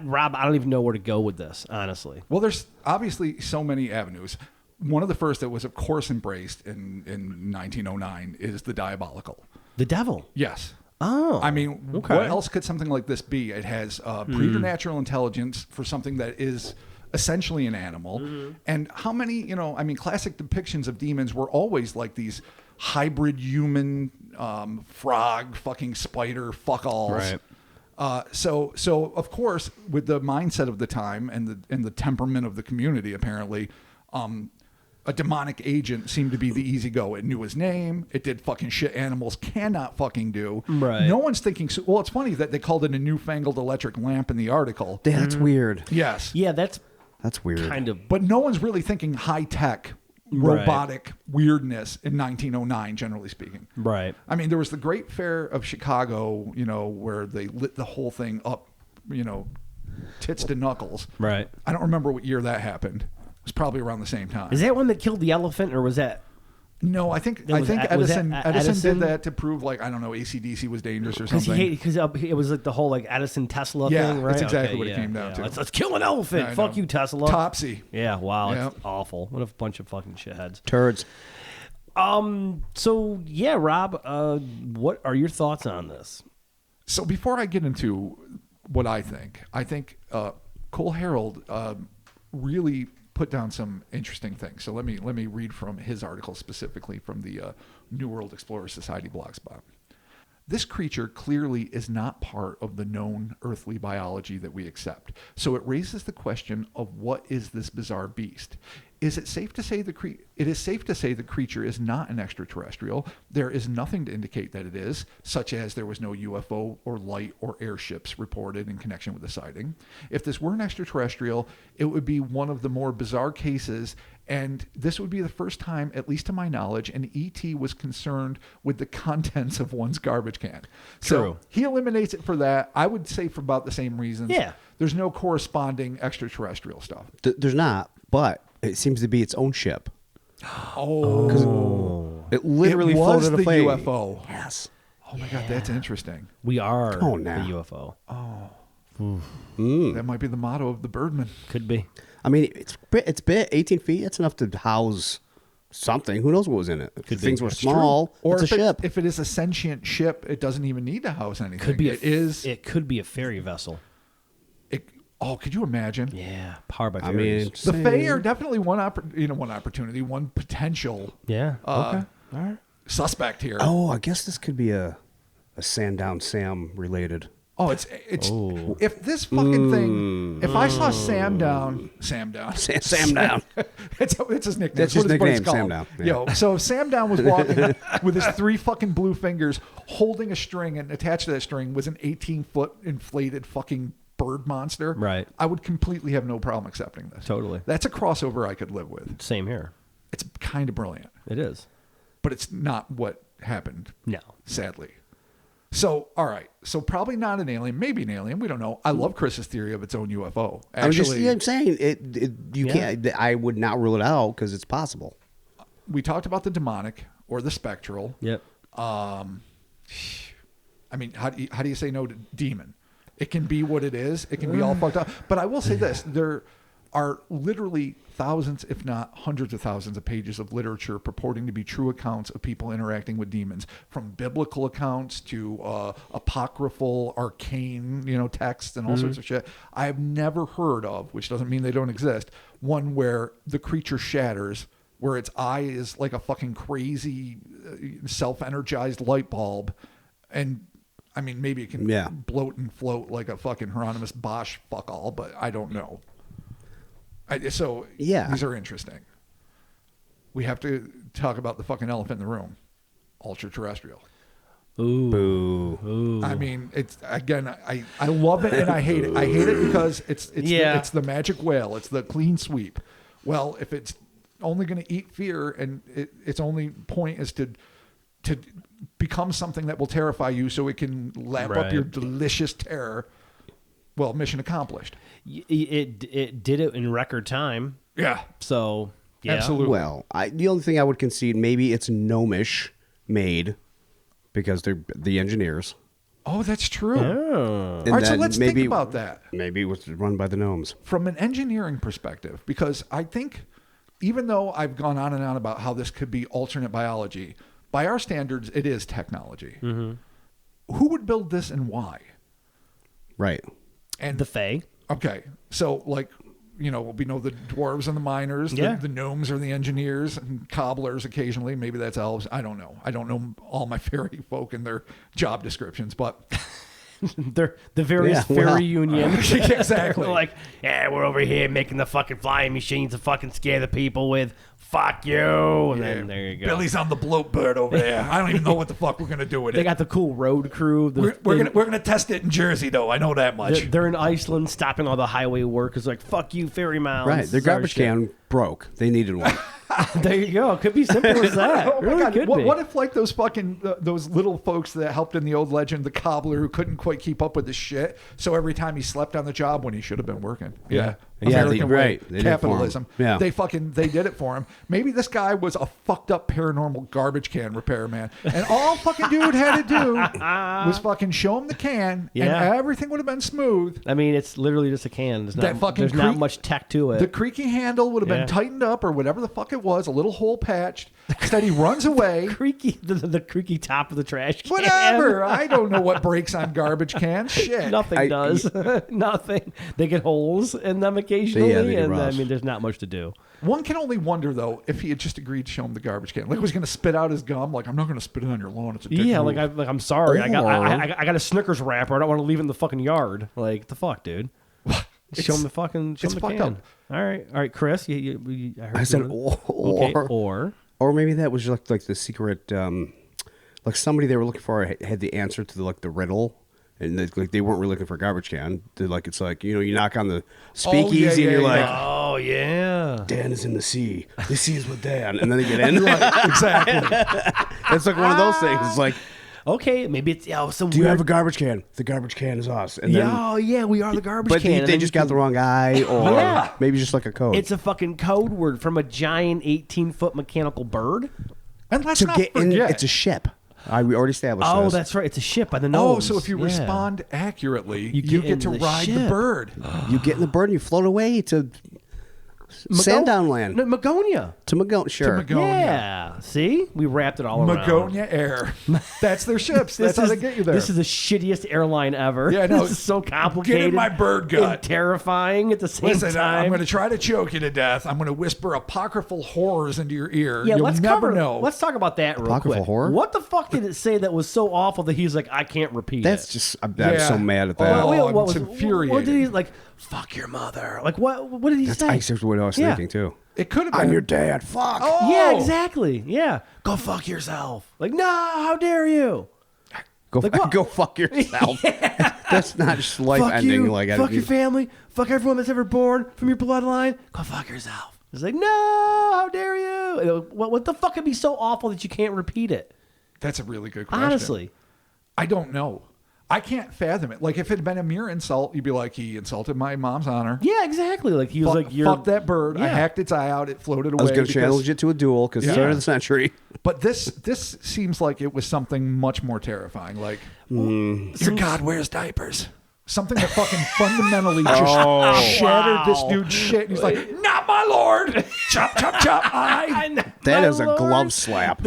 A: Rob, I don't even know where to go with this, honestly.
C: Well, there's obviously so many avenues. One of the first that was, of course, embraced in 1909 is the diabolical.
A: The devil.
C: Yes.
A: Oh.
C: I mean,
A: okay.
C: what else could something like this be? It has preternatural intelligence for something that is essentially an animal. And how many, classic depictions of demons were always like these hybrid human, frog, fucking spider, fuck-alls.
A: Right.
C: So of course, with the mindset of the time and the temperament of the community, apparently, a demonic agent seemed to be the easy go. It knew his name. It did fucking shit animals cannot fucking do.
A: Right.
C: No one's thinking. Well, it's funny that they called it a newfangled electric lamp in the article.
B: That's weird.
C: Yes.
A: Yeah, that's
B: weird.
A: kind of.
C: But no one's really thinking high tech, robotic weirdness in 1909, generally speaking.
A: Right.
C: I mean, there was the Great Fair of Chicago, where they lit the whole thing up, tits to knuckles.
A: Right.
C: I don't remember what year that happened. It was probably around the same time.
A: Is that one that killed the elephant, or was that?
C: No, I think
A: was
C: Edison
A: Edison
C: did that to prove, like, I don't know, AC/DC was dangerous or something.
A: Because it was like the whole like Edison Tesla
C: Yeah,
A: thing, right?
C: that's exactly what it came down to.
A: Let's kill an elephant.
C: Yeah, I
A: Fuck
C: know.
A: you, Tesla.
C: Topsy.
A: Yeah, wow,
C: Yeah.
A: it's awful. What a bunch of fucking shitheads.
B: Turds.
A: So yeah, Rob, what are your thoughts on this?
C: So before I get into what I think Cole Harold really put down some interesting things. So let me read from his article specifically from the New World Explorer Society blogspot. This creature clearly is not part of the known earthly biology that we accept. So it raises the question of what is this bizarre beast? Is it safe to say it is safe to say the creature is not an extraterrestrial? There is nothing to indicate that it is, such as there was no UFO or light or airships reported in connection with the sighting. If this were an extraterrestrial, it would be one of the more bizarre cases, and this would be the first time, at least to my knowledge, an ET was concerned with the contents of one's garbage can. So
A: True.
C: he eliminates it for that. I would say for about the same reasons.
A: Yeah.
C: There's no corresponding extraterrestrial stuff.
B: There's not, but it seems to be its own ship.
C: Oh.
B: It literally
C: It was
B: floated
C: the
B: away.
C: UFO.
B: Yes.
C: Oh my God, that's interesting.
A: We are
B: Come on now.
A: the UFO.
C: That might be the motto of the Birdman.
A: Could be.
B: I mean, it's big, 18 feet. It's enough to house something. Who knows what was in it? If
A: Could be.
B: things were
A: That's
B: small,
C: Or
B: it's a ship.
C: if it is a sentient ship, it doesn't even need to house anything.
A: Could be.
C: It
A: could be a ferry vessel.
C: could you imagine?
A: Yeah, powered by
B: I
A: ferries.
B: mean,
C: The Fae are definitely one opportunity, one potential
A: yeah. Okay. All right.
C: suspect here.
B: oh, I guess this could be a Sandown Sam related.
C: Oh, it's if this fucking thing. If I saw Sam Down,
B: Sam Down.
C: it's his nickname.
B: That's
C: What
B: his
C: what it's
B: nickname,
C: called.
B: Sam Down. Yeah.
C: Yo, so if Sam Down was walking with his 3 fucking blue fingers holding a string, and attached to that string was an 18-foot inflated fucking bird monster,
A: Right.
C: I would completely have no problem accepting this.
A: Totally.
C: That's a crossover I could live with.
A: Same here.
C: It's kind of brilliant,
A: It is.
C: but it's not what happened,
A: No.
C: sadly. So, all right. So probably not an alien, maybe an alien. We don't know. I love Chris's theory of its own UFO. Actually,
B: I'm saying you can't. I would not rule it out because it's possible.
C: we talked about the demonic or the spectral.
A: Yep.
C: I mean, how do you say no to demon? It can be what it is. It can be all fucked up. But I will say this: there are literally thousands, if not hundreds of thousands, of pages of literature purporting to be true accounts of people interacting with demons, from biblical accounts to apocryphal, arcane, texts and all sorts of shit. I have never heard of, which doesn't mean they don't exist, one where the creature shatters, where its eye is like a fucking crazy self-energized light bulb, and I mean, maybe it can bloat and float like a fucking Hieronymus Bosch fuck all, but I don't know. These are interesting. We have to talk about the fucking elephant in the room, ultra terrestrial.
A: Ooh.
B: Boo.
A: Ooh.
C: I mean, it's again, I love it and I hate it. I hate it because it's the magic whale. It's the clean sweep. Well, if it's only going to eat fear and its only point is to become something that will terrify you so it can lap up your delicious terror, well, mission accomplished.
A: It did it in record time.
C: Yeah.
A: So, yeah.
C: Absolutely.
B: Well, the only thing I would concede, maybe it's gnomish made because they're the engineers.
C: Oh, that's true.
A: Oh.
B: And
C: All right, so
B: then
C: let's think about that.
B: Maybe it was run by the gnomes.
C: From an engineering perspective, because I think even though I've gone on and on about how this could be alternate biology, by our standards, it is technology. Mm-hmm. Who would build this and why?
B: Right.
C: And
A: The Fae.
C: Okay, so we know the dwarves and the miners, the gnomes are the engineers, and cobblers occasionally. Maybe that's elves. I don't know. I don't know all my fairy folk and their job descriptions, but
A: They're the various fairy union.
C: Exactly.
A: They're like, yeah, we're over here making the fucking flying machines to fucking scare the people with. Fuck you. And then there you go.
C: Billy's on the bloat bird over there. I don't even know what the fuck we're gonna do with
A: They
C: it.
A: got the cool road crew.
C: We're gonna test it in Jersey though. I know that much.
A: They're in Iceland, stopping all the highway workers. Like, fuck you, fairy mounds.
B: Right. Their
A: Sorry,
B: garbage
A: shit.
B: can broke. They needed one.
A: There you go. It could be simple as that.
C: Oh my
A: really
C: God.
A: could be.
C: What if like those fucking those little folks that helped in the old legend, the cobbler who couldn't quite keep up with the shit, so every time he slept on the job when he should have been working.
A: Yeah.
C: American way,
B: right. They did it for him.
C: capitalism.
B: Yeah.
C: They did it for him. Maybe this guy was a fucked up paranormal garbage can repairman, and all fucking dude had to do was fucking show him the can, and everything would have been smooth.
A: I mean, it's literally just a can.
C: That
A: There's not much tech to it.
C: The creaky handle would have been tightened up or whatever the fuck it was, a little hole patched. Instead, he runs away.
A: The creaky top of the trash can.
C: Whatever. I don't know what breaks on garbage cans. Shit.
A: Nothing does. Nothing. They get holes in them occasionally, and I mean, there's not much to do.
C: One can only wonder, though, if he had just agreed to show him the garbage can. Like, he was going to spit out his gum. Like, I'm not going to spit it on your lawn. It's a dick move.
A: I'm sorry. I got a Snickers wrapper. I don't want to leave it in the fucking yard. Like, the fuck, dude. Show him the fucking. Show him the can. Up. All right, Chris.
B: I said or maybe that was like the secret. Like somebody they were looking for had the answer to the riddle. And they weren't really looking for a garbage can. It's like, you knock on the speakeasy and you're like,
A: oh, yeah.
B: Dan is in the sea. The sea is with Dan. And then they get in.
C: Exactly.
B: It's like one of those things. It's like,
A: okay, maybe it's some
B: do you have a garbage can? The garbage can is us. And then,
A: we are the garbage can.
B: But they just got the wrong guy, or maybe just like a code.
A: It's a fucking code word from a giant 18-foot mechanical bird.
C: And let's not forget.
B: It's a ship. We already established this.
A: Oh, that's right. It's a ship by the nose.
C: Oh, so if you respond accurately, you get to ride the bird.
B: You get in the bird and you float away to Sandown Land.
A: No, Magonia.
B: To Magonia, sure.
C: To Magonia.
A: Yeah. See? We wrapped it all around.
C: Magonia Air. That's their ships. That's how they get you there.
A: This is the shittiest airline ever.
C: Yeah, no.
A: This is so complicated.
C: Get in my bird gut.
A: And terrifying at the same time.
C: I'm going to try to choke you to death. I'm going to whisper apocryphal horrors into your ear.
A: Yeah,
C: You'll never know.
A: Let's talk about that real
B: apocryphal
A: quick.
B: Horror?
A: What the fuck did it say that was so awful that he's like, I can't repeat
B: That's
A: it?
B: just, I'm so mad at that.
C: It's infuriating.
A: What did he, like, fuck your mother? Like, what did he say?
B: That's exactly what I was thinking, too.
C: It could have been.
B: I'm your dad. Fuck.
C: Oh.
A: Yeah, exactly. Yeah. Go fuck yourself. Like, no, how dare you?
B: Go fuck yourself. That's not just life
A: fuck
B: ending.
A: You, fuck your family. Fuck everyone that's ever born from your bloodline. Go fuck yourself. It's like, no, how dare you? What the fuck could be so awful that you can't repeat it?
C: That's a really good question.
A: Honestly.
C: I don't know. I can't fathom it. Like, if it had been a mere insult, you'd be like, he insulted my mom's honor.
A: Yeah, exactly. Like, he was like,
C: fuck that bird.
A: Yeah.
C: I hacked its eye out. It floated away.
B: I was going to challenge it to a duel because it's the turn of the century.
C: But this seems like it was something much more terrifying. Like, your God wears diapers. Something that fucking fundamentally just shattered this dude's shit. And he's like, not my lord. Chop, chop, chop.
B: That is a glove slap.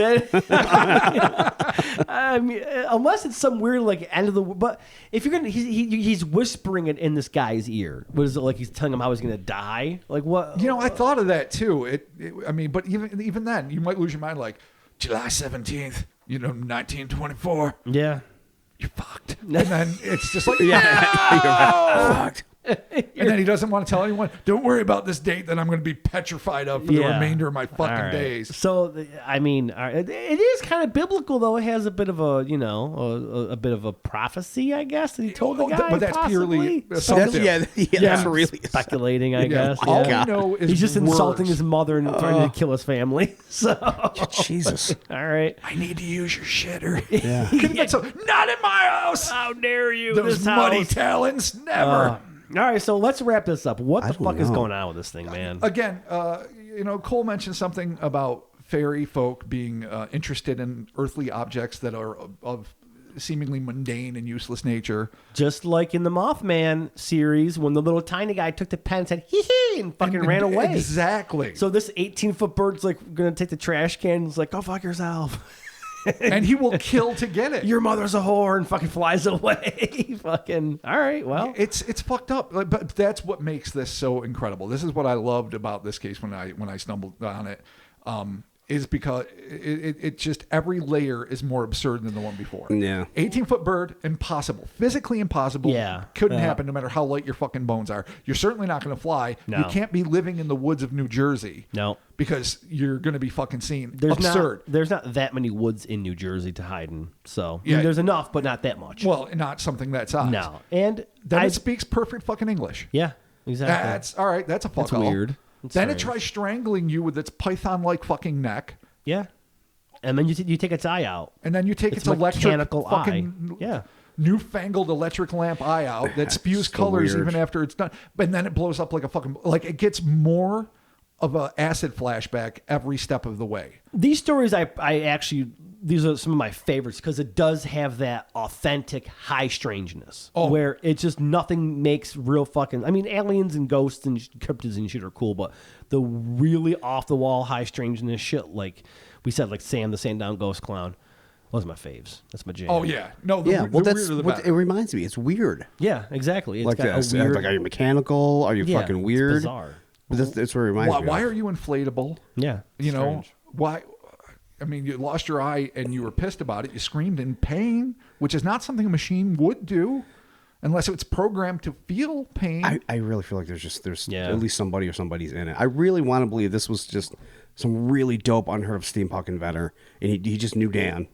A: I mean, unless it's some weird like end of the. But if you're gonna, he's whispering it in this guy's ear. What is it like? He's telling him how he's gonna die. Like what?
C: I thought of that too. I mean, but even then, you might lose your mind. Like July 17th, 1924.
A: Yeah.
C: You're fucked. And then it's just like,
B: you're fucked.
C: And then he doesn't want to tell anyone, don't worry about this date that I'm going to be petrified of for the remainder of my fucking days.
A: So, I mean, it is kind of biblical, though. It has a bit of a, a bit of a prophecy, I guess, that he told the guy.
C: But that's
A: possibly.
C: purely assumptive.
A: That's really speculating, I guess.
C: All we know is
A: he's just insulting
C: words.
A: his mother and trying to kill his family. So
B: Jesus.
A: All right.
C: I need to use your shitter.
B: Yeah.
C: Not in my house.
A: How dare you?
C: Those muddy talons. Never.
A: All right, so let's wrap this up. What the fuck is going on with this thing, man?
C: Again, Cole mentioned something about fairy folk being interested in earthly objects that are of seemingly mundane and useless nature.
A: Just like in the Mothman series, when the little tiny guy took the pen and said, hee, and fucking ran away.
C: Exactly.
A: So this 18-foot bird's like going to take the trash can and is like, go fuck yourself.
C: And he will kill to get it.
A: Your mother's a whore, and fucking flies away. Fucking, all right, well.
C: It's fucked up. But that's what makes this so incredible. This is what I loved about this case when I stumbled on it. Is because it just every layer is more absurd than the one before.
B: Yeah.
C: 18-foot bird, impossible. Physically impossible.
A: Yeah.
C: Couldn't happen no matter how light your fucking bones are. You're certainly not going to fly.
A: No.
C: You can't be living in the woods of New Jersey.
A: No.
C: Because you're going to be fucking seen.
A: There's
C: absurd.
A: There's not that many woods in New Jersey to hide in. So
C: Yeah.
A: there's enough, but not that much.
C: Well, not something that size.
A: No. And
C: then it speaks perfect fucking English.
A: Yeah, exactly.
C: That's all right. That's a fuck
A: That's
C: all.
A: weird.
C: Then it tries strangling you with its python-like fucking neck.
A: Yeah. And then you take its eye out.
C: And then you take its electric fucking newfangled electric lamp eye out that spews colors even after it's done. But then it blows up like a fucking... Like, it gets more of an acid flashback every step of the way.
A: These stories, I actually... These are some of my favorites because it does have that authentic high strangeness where it's just nothing makes real fucking... I mean, aliens and ghosts and cryptids and shit are cool, but the really off-the-wall high strangeness shit, like we said, like Sam the Sandown Ghost Clown, those are my faves. That's my jam.
C: Oh, yeah. No,
B: that's what it reminds me. It's weird.
A: Yeah, exactly. It's
B: like
A: got
B: this.
A: a weird...
B: Like, are you mechanical? Are you fucking weird?
A: It's bizarre.
B: That's what it reminds me
C: Why
B: of.
C: are you inflatable?
A: Yeah.
C: You know, why... I mean, you lost your eye and you were pissed about it. You screamed in pain, which is not something a machine would do unless it's programmed to feel pain.
B: I really feel like there's at least somebody or somebody's in it. I really want to believe this was just some really dope, unheard of steampunk inventor, and he just knew Dan.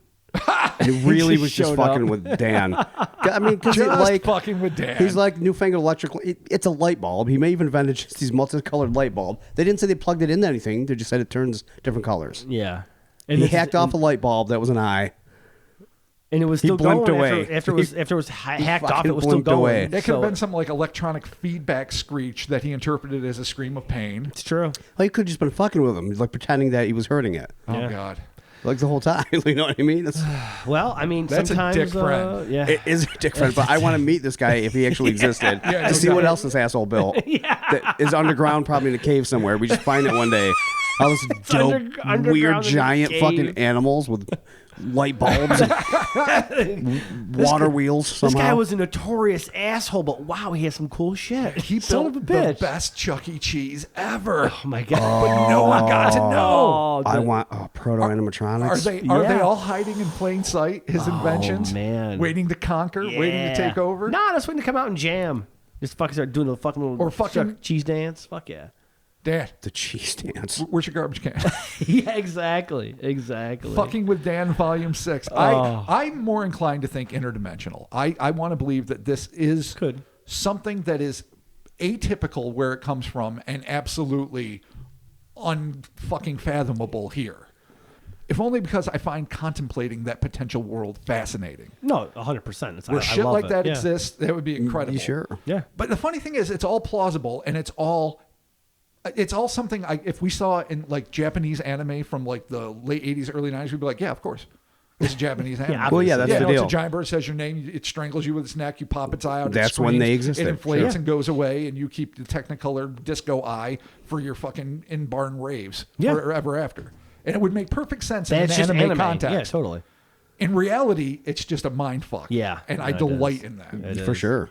B: And he really was just fucking with Dan. I mean, because like
C: fucking with Dan.
B: He's like newfangled electrical. It's a light bulb. He may even invented just these multicolored light bulb. They didn't say they plugged it into anything. They just said it turns different colors.
A: Yeah.
B: And he hacked off a light bulb that was an eye.
A: And it was still going
B: away.
A: after it was hacked off. It was still going.
B: Away.
C: It could have been some like electronic feedback screech that he interpreted as a scream of pain.
A: It's true.
B: Well, he could have just been fucking with him, like pretending that he was hurting it.
C: Oh God.
B: Like the whole time, you know what I mean?
A: Well, I mean,
C: that's
A: sometimes,
C: a dick friend.
A: Yeah,
B: it is a dick friend. But I want to meet this guy if he actually existed to see what else this asshole built. That is underground, probably in a cave somewhere. We just find it one day. All this dope, weird, giant fucking animals with light bulbs and water wheels somehow.
A: This guy was a notorious asshole, but wow, he has some cool shit.
C: He built the best Chuck E. Cheese ever.
A: Oh my God.
C: But no one got to know.
B: I want proto-animatronics.
C: Are they all hiding in plain sight, his inventions?
A: Man.
C: Waiting to conquer, waiting to take over?
A: Nah, just waiting to come out and jam. Just fucking start doing the fucking little cheese dance. Fuck yeah.
C: Dan.
B: The cheese dance.
C: Where's your garbage can?
A: Yeah, exactly.
C: Fucking with Dan, Volume 6. I'm more inclined to think interdimensional. I want to believe that this is something that is atypical where it comes from and absolutely unfucking fathomable here. If only because I find contemplating that potential world fascinating.
A: No, 100%.
C: Where shit like that exists, that would be incredible.
B: You sure?
A: Yeah.
C: But the funny thing is, it's all plausible and it's all something if we saw in like Japanese anime from like the late 80s, early 90s, we'd be like, yeah, of course. It's a Japanese anime.
B: Well, yeah, that's the deal.
C: It's a giant bird, says your name, it strangles you with its neck, you pop its eye out.
B: That's when they existed.
C: It inflates and goes away, and you keep the Technicolor disco eye for your fucking in-barn raves forever after. And it would make perfect sense in an anime context.
A: Yeah, totally.
C: In reality, it's just a mind fuck.
A: Yeah.
C: And I delight in that.
B: For sure.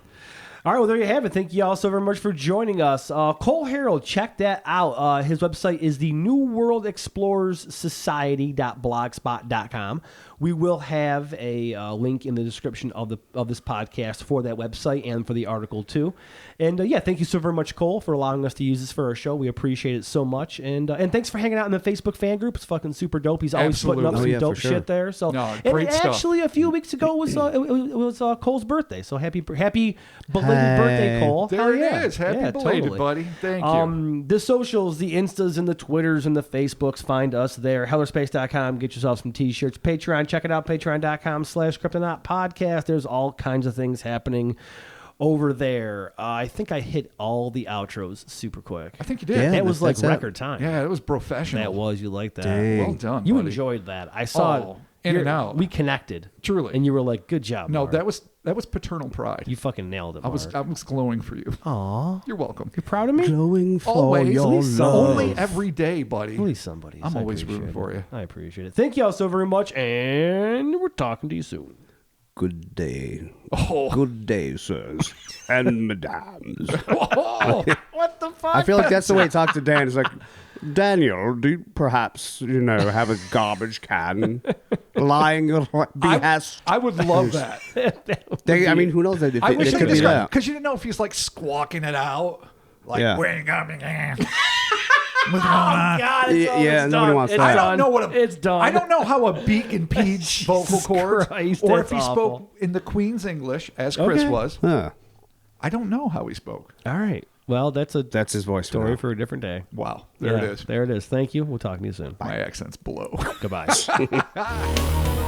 A: All right, well, there you have it. Thank you all so very much for joining us. Cole Harold, check that out. His website is the New World Explorers Society.blogspot.com. We will have a link in the description of this podcast for that website and for the article, too. And, thank you so very much, Cole, for allowing us to use this for our show. We appreciate it so much. And thanks for hanging out in the Facebook fan group. It's fucking super dope. He's always putting up some dope shit there. So,
C: great stuff.
A: Actually, a few weeks ago it was Cole's birthday. So happy belated birthday, Cole.
C: There it is. Happy belated, buddy. Thank you.
A: The socials, the Instas and the Twitters and the Facebooks, find us there. Hellerspace.com. Get yourself some t-shirts. Patreon. Check it out. Patreon.com/Cryptonaut podcast. There's all kinds of things happening over there. I think I hit all the outros super quick.
C: I think you did.
A: Yeah, that was like record time.
C: Yeah, it was professional.
A: That was. You liked that.
B: Dang.
C: Well done,
A: You
C: buddy.
A: enjoyed that. I saw it.
C: In and out.
A: We connected.
C: Truly.
A: And you were like, good job,
C: No,
A: Mark.
C: that was paternal pride.
A: You fucking nailed it,
C: I was glowing for you.
A: Aw.
C: You're welcome.
A: You're proud of me?
B: Glowing for
C: Always.
B: your love.
C: Only every day, buddy.
A: At least somebody.
C: I'm always rooting for you.
A: I appreciate it. Thank you all so very much, and we're talking to you soon.
B: Good day.
C: Oh.
B: Good day, sirs and madams.
C: Oh,
A: What the fuck?
B: I feel like that's the way he talks to Dan. It's like, Daniel, do you perhaps, have a garbage can lying at behest?
C: I would love that.
B: I mean, who knows?
C: I wish
B: it
C: I
B: could be that.
C: because you didn't know if he's like squawking it out, like wake up again. What's going on?
A: God, it's
B: nobody wants that.
C: I don't know
A: it's done.
C: I don't know how a beak impedes vocal cords,
A: Christ,
C: or
A: that's
C: if he
A: awful.
C: spoke in the Queen's English as Chris was.
B: Huh.
C: I don't know how he spoke.
A: All right. Well, that's
B: his voice.
A: story for a different day.
C: Wow. There it is.
A: There it is. Thank you. We'll talk to you soon.
C: My accent's below.
A: Goodbye.